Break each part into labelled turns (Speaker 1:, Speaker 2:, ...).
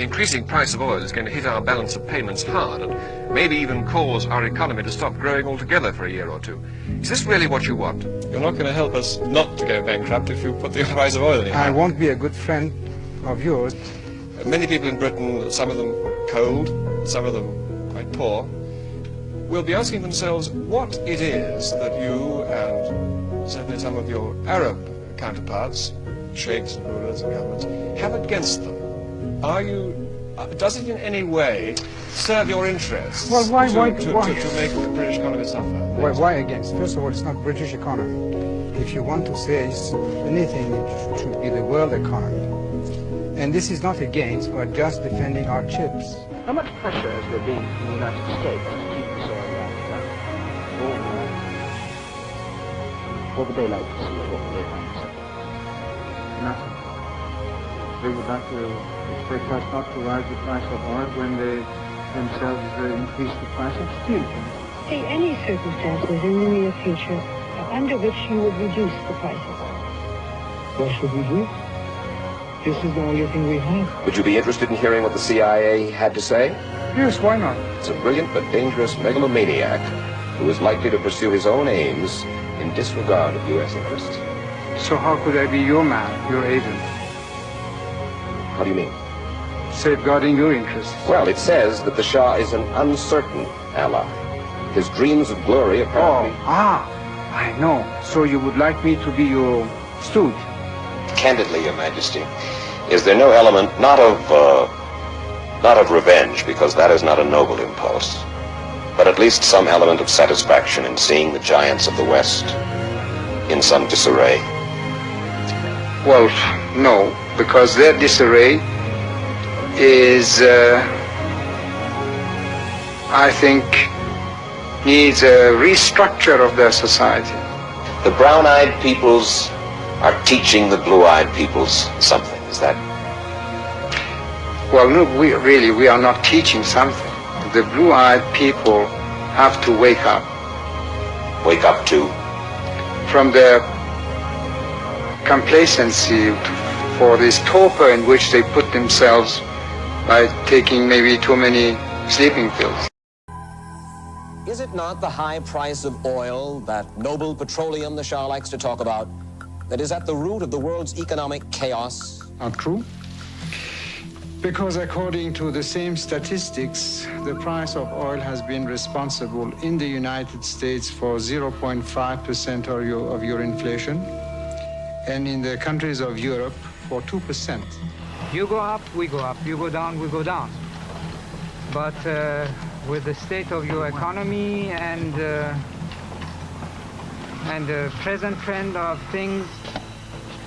Speaker 1: The increasing price of oil is going to hit our balance of payments hard and maybe even cause our economy to stop growing altogether for a year or two. Is this really what you want?
Speaker 2: You're not going to help us not to go bankrupt if you put the price of oil in.
Speaker 3: I won't be a good friend of yours.
Speaker 2: Many people in Britain, some of them cold, some of them quite poor, will be asking themselves what it is that you and certainly some of your Arab counterparts, sheikhs and rulers and governments, have against them. Are you, does it in any way serve your interests
Speaker 3: well, why?
Speaker 2: to make the British economy suffer?
Speaker 3: Why against? First of all, it's not British economy. If you want to say it's anything, it should be the world economy. And this is not against, but just defending our chips.
Speaker 4: How much pressure has there been from the United States to keep this oil down? What would they like to see? What would they like to see?
Speaker 5: Nothing. They would like to expect us not to rise the price of oil when they themselves increase the price of steel.
Speaker 6: See any circumstances in the near future under which you would reduce the price of oil?
Speaker 5: What should we do? This is the only thing we have.
Speaker 7: Would you be interested in hearing what the CIA had to say?
Speaker 3: Yes, why not?
Speaker 7: It's a brilliant but dangerous megalomaniac who is likely to pursue his own aims in disregard of U.S. interests.
Speaker 3: So how could I be your man, your agent?
Speaker 7: How do you mean?
Speaker 3: Safeguarding your interests.
Speaker 7: Well, it says that the Shah is an uncertain ally. His dreams of glory apparently...
Speaker 3: I know. So you would like me to be your stooge?
Speaker 7: Candidly, Your Majesty, is there no element, not of revenge, because that is not a noble impulse, but at least some element of satisfaction in seeing the giants of the West in some disarray?
Speaker 3: Well, no, because their disarray is, I think, needs a restructure of their society.
Speaker 7: The brown-eyed peoples are teaching the blue-eyed peoples something, is that?
Speaker 3: Well, no, we are not teaching something. The blue-eyed people have to wake up.
Speaker 7: Wake up to?
Speaker 3: From their complacency for this torpor in which they put themselves by taking maybe too many sleeping pills.
Speaker 8: Is it not the high price of oil, that noble petroleum the Shah likes to talk about, that is at the root of the world's economic chaos?
Speaker 5: Not true. Because according to the same statistics, the price of oil has been responsible in the United States for 0.5% of your inflation, and in the countries of Europe for 2%.
Speaker 9: You go up, we go up. You go down, we go down. But with the state of your economy and the present trend of things,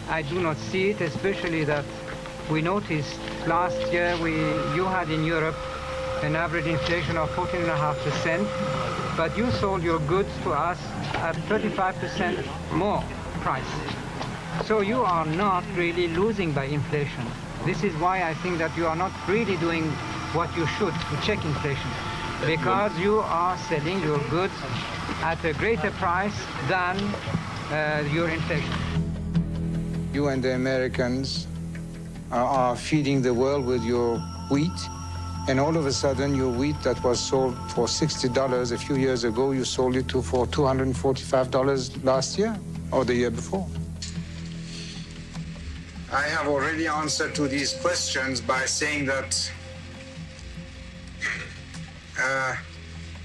Speaker 9: I do not see it, especially that we noticed last year you had in Europe an average inflation of 14.5%, but you sold your goods to us at 35% more price. So you are not really losing by inflation. This is why I think that you are not really doing what you should to check inflation, because you are selling your goods at a greater price than your inflation.
Speaker 5: You and the Americans are feeding the world with your wheat, and all of a sudden your wheat that was sold for $60 a few years ago, you sold it for $245 last year or the year before.
Speaker 3: I have already answered to these questions by saying that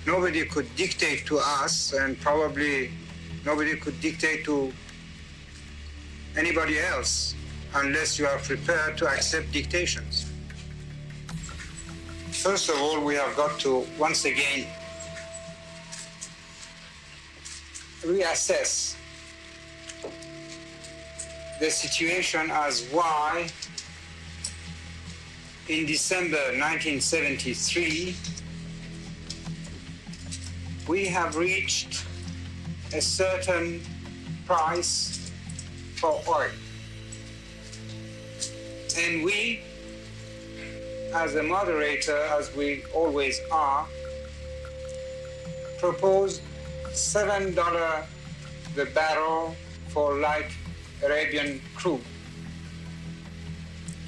Speaker 3: nobody could dictate to us, and probably nobody could dictate to anybody else unless you are prepared to accept dictations. First of all, we have got to once again reassess the situation as why in December 1973 we have reached a certain price for oil. And we, as a moderator, as we always are, proposed $7 the barrel for light Arabian crude.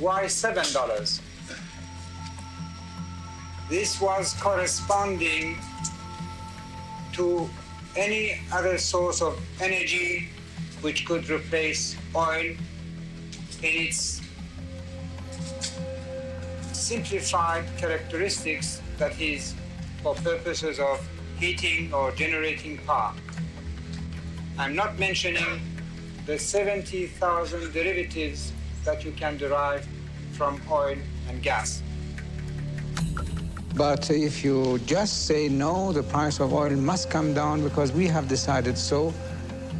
Speaker 3: Why $7? this was corresponding to any other source of energy which could replace oil in its simplified characteristics, that is, for purposes of heating or generating power. I'm not mentioning the 70,000 derivatives that you can derive from oil and gas.
Speaker 5: But if you just say no, the price of oil must come down because we have decided so,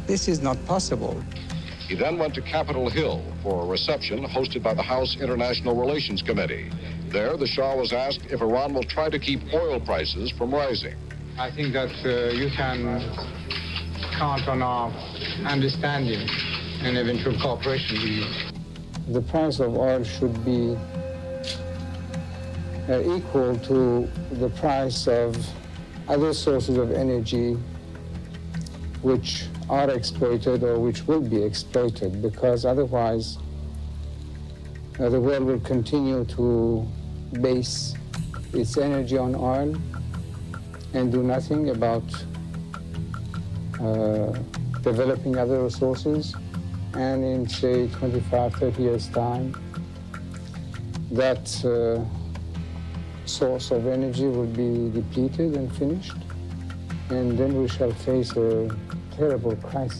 Speaker 5: this is not possible.
Speaker 10: He then went to Capitol Hill for a reception hosted by the House International Relations Committee. There, the Shah was asked if Iran will try to keep oil prices from rising.
Speaker 5: I think that you can count on our understanding and eventual cooperation with you. The price of oil should be equal to the price of other sources of energy which are exploited or which will be exploited, because otherwise the world will continue to base its energy on oil and do nothing about developing other resources. And in, say, 25, 30 years' time, that source of energy will be depleted and finished, and then we shall face a terrible crisis.